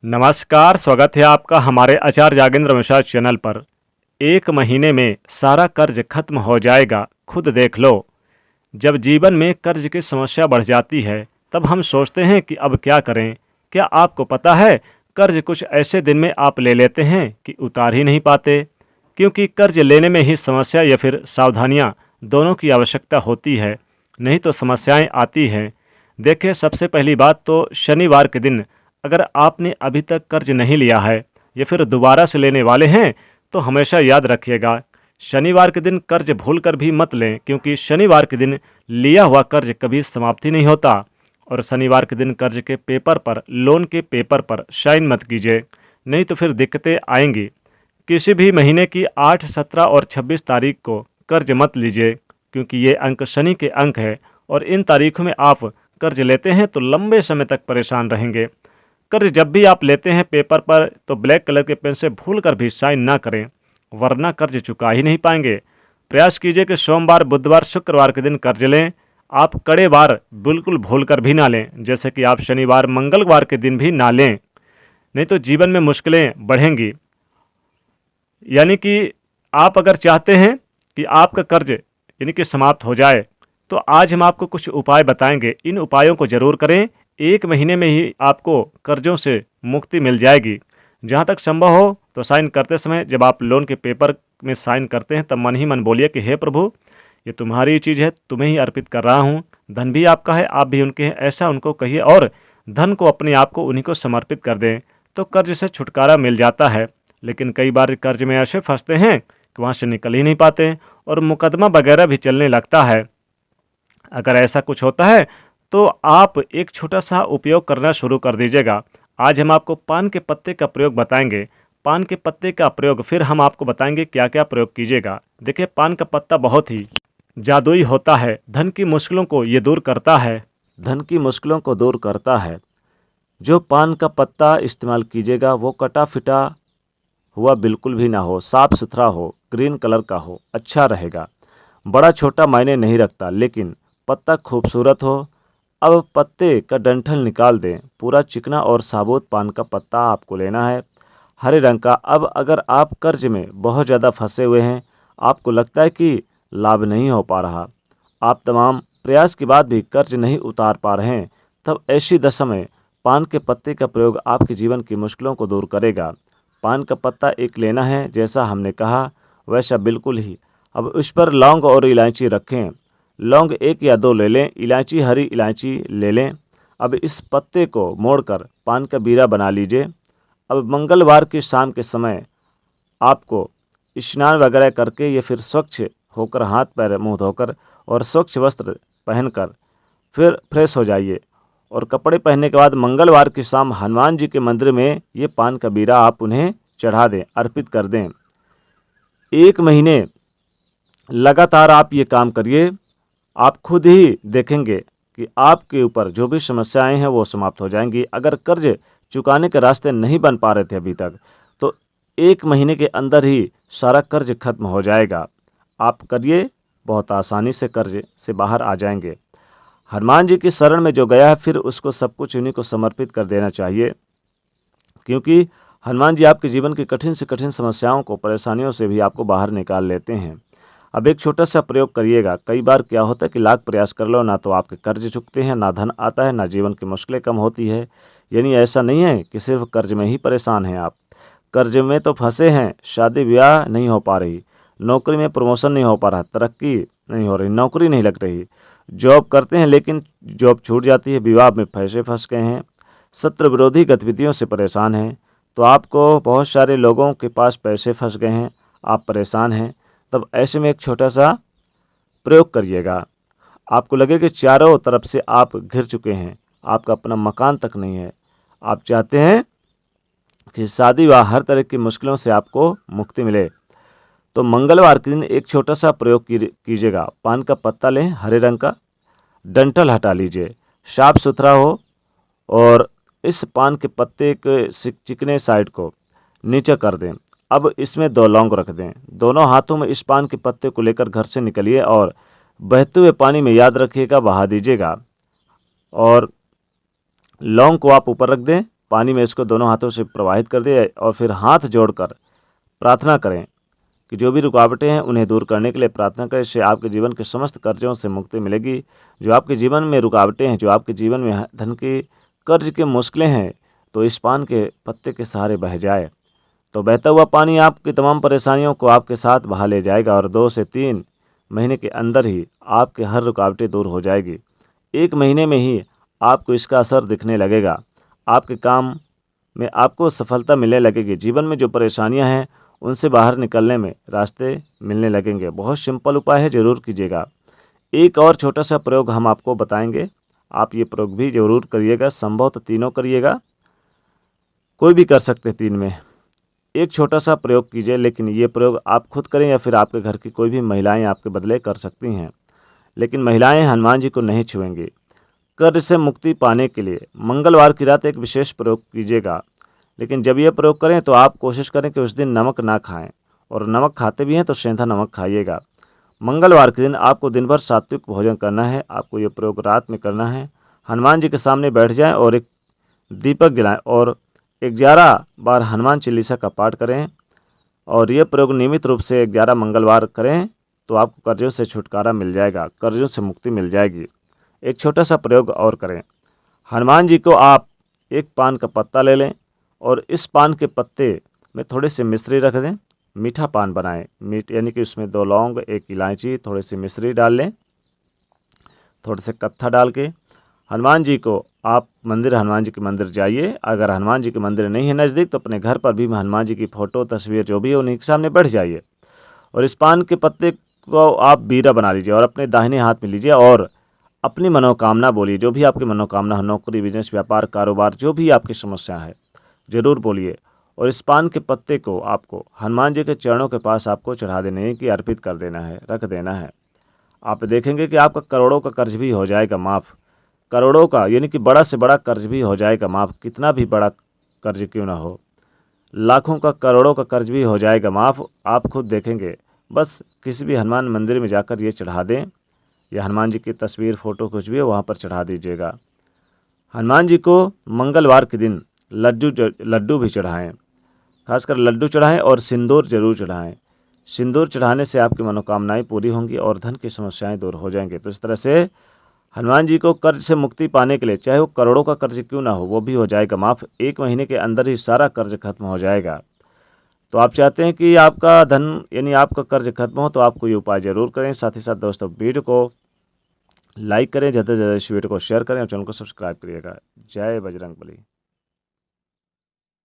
नमस्कार, स्वागत है आपका हमारे आचार्य जागेंद्र मिश्रा चैनल पर। 1 महीने में सारा कर्ज खत्म हो जाएगा, खुद देख लो। जब जीवन में कर्ज की समस्या बढ़ जाती है, तब हम सोचते हैं कि अब क्या करें। क्या आपको पता है, कर्ज कुछ ऐसे दिन में आप ले लेते हैं कि उतार ही नहीं पाते, क्योंकि कर्ज लेने में ही समस्या या फिर सावधानियाँ दोनों की आवश्यकता होती है, नहीं तो समस्याएं आती हैं। देखिए, सबसे पहली बात तो शनिवार के दिन अगर आपने अभी तक कर्ज नहीं लिया है या फिर दोबारा से लेने वाले हैं, तो हमेशा याद रखिएगा, शनिवार के दिन कर्ज भूलकर भी मत लें, क्योंकि शनिवार के दिन लिया हुआ कर्ज कभी समाप्ति नहीं होता। और शनिवार के दिन कर्ज के पेपर पर, लोन के पेपर पर साइन मत कीजिए, नहीं तो फिर दिक्कतें आएंगी। किसी भी महीने की 8, 17 और 26 तारीख को कर्ज मत लीजिए, क्योंकि ये अंक शनि के अंक है और इन तारीखों में आप कर्ज लेते हैं तो लंबे समय तक परेशान रहेंगे। कर्ज जब भी आप लेते हैं पेपर पर, तो ब्लैक कलर के पेन से भूल कर भी साइन ना करें, वरना कर्ज चुका ही नहीं पाएंगे। प्रयास कीजिए कि सोमवार, बुधवार, शुक्रवार के दिन कर्ज लें। आप कड़े बार बिल्कुल भूल कर भी ना लें, जैसे कि आप शनिवार, मंगलवार के दिन भी ना लें, नहीं तो जीवन में मुश्किलें बढ़ेंगी। यानी कि आप अगर चाहते हैं कि आपका कर्ज यानी कि समाप्त हो जाए, तो आज हम आपको कुछ उपाय बताएंगे। इन उपायों को ज़रूर करें, 1 महीने में ही आपको कर्जों से मुक्ति मिल जाएगी। जहाँ तक संभव हो तो साइन करते समय, जब आप लोन के पेपर में साइन करते हैं, तब मन ही मन बोलिए कि हे प्रभु, ये तुम्हारी चीज़ है, तुम्हें ही अर्पित कर रहा हूँ। धन भी आपका है, आप भी उनके हैं, ऐसा उनको कहिए और धन को, अपने आप को उन्हीं को समर्पित कर दें, तो कर्ज से छुटकारा मिल जाता है। लेकिन कई बार कर्ज में ऐसे फंसते हैं कि वहाँ से निकल ही नहीं पाते और मुकदमा वगैरह भी चलने लगता है। अगर ऐसा कुछ होता है तो आप एक छोटा सा उपयोग करना शुरू कर दीजिएगा। आज हम आपको पान के पत्ते का प्रयोग बताएंगे। पान के पत्ते का प्रयोग फिर हम आपको बताएंगे क्या क्या प्रयोग कीजिएगा। देखिए, पान का पत्ता बहुत ही जादुई होता है, धन की मुश्किलों को ये दूर करता है। धन की मुश्किलों को दूर करता है। जो पान का पत्ता इस्तेमाल कीजिएगा वो कटा फिटा हुआ बिल्कुल भी ना हो, साफ सुथरा हो, ग्रीन कलर का हो, अच्छा रहेगा। बड़ा छोटा मायने नहीं रखता, लेकिन पत्ता खूबसूरत हो। अब पत्ते का डंठल निकाल दें। पूरा चिकना और साबुत पान का पत्ता आपको लेना है, हरे रंग का। अब अगर आप कर्ज में बहुत ज़्यादा फंसे हुए हैं, आपको लगता है कि लाभ नहीं हो पा रहा, आप तमाम प्रयास के बाद भी कर्ज नहीं उतार पा रहे हैं, तब ऐसी दशा में पान के पत्ते का प्रयोग आपके जीवन की मुश्किलों को दूर करेगा। पान का पत्ता एक लेना है, जैसा हमने कहा वैसा बिल्कुल ही। अब उस पर लौंग और इलायची रखें। लौंग 1 या 2 ले लें, इलायची, हरी इलायची ले लें। अब इस पत्ते को मोड़कर पान का बीरा बना लीजिए। अब मंगलवार की शाम के समय आपको स्नान वगैरह करके या फिर स्वच्छ होकर, हाथ पैर मुंह धोकर और स्वच्छ वस्त्र पहनकर फिर फ्रेश हो जाइए। और कपड़े पहनने के बाद मंगलवार की शाम हनुमान जी के मंदिर में ये पान का बीरा आप उन्हें चढ़ा दें, अर्पित कर दें। 1 महीने लगातार आप ये काम करिए, आप खुद ही देखेंगे कि आपके ऊपर जो भी समस्याएं हैं वो समाप्त हो जाएंगी। अगर कर्ज चुकाने के रास्ते नहीं बन पा रहे थे अभी तक, तो 1 महीने के अंदर ही सारा कर्ज खत्म हो जाएगा। आप करिए, बहुत आसानी से कर्ज से बाहर आ जाएंगे। हनुमान जी की शरण में जो गया है, फिर उसको सब कुछ उन्हीं को समर्पित कर देना चाहिए, क्योंकि हनुमान जी आपके जीवन की कठिन से कठिन समस्याओं को, परेशानियों से भी आपको बाहर निकाल लेते हैं। अब एक छोटा सा प्रयोग करिएगा। कई बार क्या होता है कि लाख प्रयास कर लो, ना तो आपके कर्ज चुकते हैं, ना धन आता है, ना जीवन की मुश्किलें कम होती है। यानी ऐसा नहीं है कि सिर्फ कर्ज में ही परेशान हैं आप, कर्ज में तो फंसे हैं, शादी ब्याह नहीं हो पा रही, नौकरी में प्रमोशन नहीं हो पा रहा, तरक्की नहीं हो रही, नौकरी नहीं लग रही, जॉब करते हैं लेकिन जॉब छूट जाती है, विवाह में पैसे फंस गए हैं, शत्रु विरोधी गतिविधियों से परेशान हैं, तो आपको बहुत सारे लोगों के पास पैसे फंस गए हैं, आप परेशान हैं। तब ऐसे में एक छोटा सा प्रयोग करिएगा। आपको लगे कि चारों तरफ से आप घिर चुके हैं, आपका अपना मकान तक नहीं है, आप चाहते हैं कि शादी व हर तरह की मुश्किलों से आपको मुक्ति मिले, तो मंगलवार के दिन एक छोटा सा प्रयोग कीजिएगा। पान का पत्ता लें, हरे रंग का, डंठल हटा लीजिए, साफ सुथरा हो, और इस पान के पत्ते के चिकने साइड को नीचे कर दें। अब इसमें 2 लौंग रख दें। दोनों हाथों में इस पान के पत्ते को लेकर घर से निकलिए और बहते हुए पानी में, याद रखिएगा, बहा दीजिएगा। और लौंग को आप ऊपर रख दें, पानी में इसको दोनों हाथों से प्रवाहित कर दिए और फिर हाथ जोड़कर प्रार्थना करें कि जो भी रुकावटें हैं उन्हें दूर करने के लिए प्रार्थना करें। इससे आपके जीवन के समस्त कर्जों से मुक्ति मिलेगी। जो आपके जीवन में रुकावटें हैं, जो आपके जीवन में धन की कर्ज की मुश्किलें हैं, तो इस पान के पत्ते के सहारे बह जाए तो बहता हुआ पानी आपकी तमाम परेशानियों को आपके साथ बहा ले जाएगा और 2 से 3 महीने के अंदर ही आपके हर रुकावटें दूर हो जाएगी। 1 महीने में ही आपको इसका असर दिखने लगेगा। आपके काम में आपको सफलता मिलने लगेगी। जीवन में जो परेशानियां हैं उनसे बाहर निकलने में रास्ते मिलने लगेंगे। बहुत सिंपल उपाय है, ज़रूर कीजिएगा। एक और छोटा सा प्रयोग हम आपको बताएंगे, आप ये प्रयोग भी ज़रूर करिएगा। संभव तो तीनों करिएगा, कोई भी कर सकते 3 में। एक छोटा सा प्रयोग कीजिए, लेकिन ये प्रयोग आप खुद करें या फिर आपके घर की कोई भी महिलाएं आपके बदले कर सकती हैं, लेकिन महिलाएं हनुमान जी को नहीं छुएंगी। कर्ज से मुक्ति पाने के लिए मंगलवार की रात एक विशेष प्रयोग कीजिएगा, लेकिन जब यह प्रयोग करें तो आप कोशिश करें कि उस दिन नमक ना खाएं, और नमक खाते भी हैं तो सेंधा नमक खाइएगा। मंगलवार के दिन आपको दिन भर सात्विक भोजन करना है। आपको ये प्रयोग रात में करना है। हनुमान जी के सामने बैठ जाएं और एक दीपक जलाएं और 11 बार हनुमान चालीसा का पाठ करें, और ये प्रयोग नियमित रूप से 11 मंगलवार करें तो आपको कर्जों से छुटकारा मिल जाएगा, कर्जों से मुक्ति मिल जाएगी। एक छोटा सा प्रयोग और करें। हनुमान जी को आप एक पान का पत्ता ले लें और इस पान के पत्ते में थोड़े से मिश्री रख दें। मीठा पान बनाएं, यानी कि उसमें 2 लौंग, 1 इलायची, थोड़ी सी मिश्री डाल लें, थोड़े से कत्था डाल के हनुमान जी को आप हनुमान जी के मंदिर जाइए। अगर हनुमान जी के मंदिर नहीं है नज़दीक तो अपने घर पर भी हनुमान जी की फ़ोटो, तस्वीर जो भी है उन्हीं के सामने बैठ जाइए, और इस पान के पत्ते को आप बीरा बना लीजिए और अपने दाहिने हाथ में लीजिए और अपनी मनोकामना बोलिए। जो भी आपकी मनोकामना हो, नौकरी, बिजनेस, व्यापार, कारोबार, जो भी आपकी समस्या है ज़रूर बोलिए, और इस पान के पत्ते को आपको हनुमान जी के चरणों के पास आपको चढ़ा देने है कि अर्पित कर देना है, रख देना है। आप देखेंगे कि आपका करोड़ों का कर्ज भी हो जाएगा माफ़। करोड़ों का, यानी कि बड़ा से बड़ा कर्ज भी हो जाएगा माफ़। कितना भी बड़ा कर्ज क्यों ना हो, लाखों का, करोड़ों का कर्ज भी हो जाएगा माफ़। आप खुद देखेंगे। बस किसी भी हनुमान मंदिर में जाकर ये चढ़ा दें, या हनुमान जी की तस्वीर, फ़ोटो कुछ भी है वहाँ पर चढ़ा दीजिएगा। हनुमान जी को मंगलवार के दिन लड्डू भी चढ़ाएं, खासकर लड्डू चढ़ाएं और सिंदूर जरूर चढ़ाएं। सिंदूर चढ़ाने से आपकी मनोकामनाएं पूरी होंगी और धन की समस्याएं दूर हो जाएंगी। तो इस तरह से हनुमान जी को कर्ज से मुक्ति पाने के लिए, चाहे वो करोड़ों का कर्ज क्यों ना हो, वो भी हो जाएगा माफ़। 1 महीने के अंदर ही सारा कर्ज खत्म हो जाएगा। तो आप चाहते हैं कि आपका धन, यानी आपका कर्ज खत्म हो, तो आपको ये उपाय ज़रूर करें। साथ ही साथ दोस्तों, वीडियो को लाइक करें, ज़्यादा से ज़्यादा इस वीडियो को शेयर करें और चैनल को सब्सक्राइब करिएगा। जय बजरंगबली।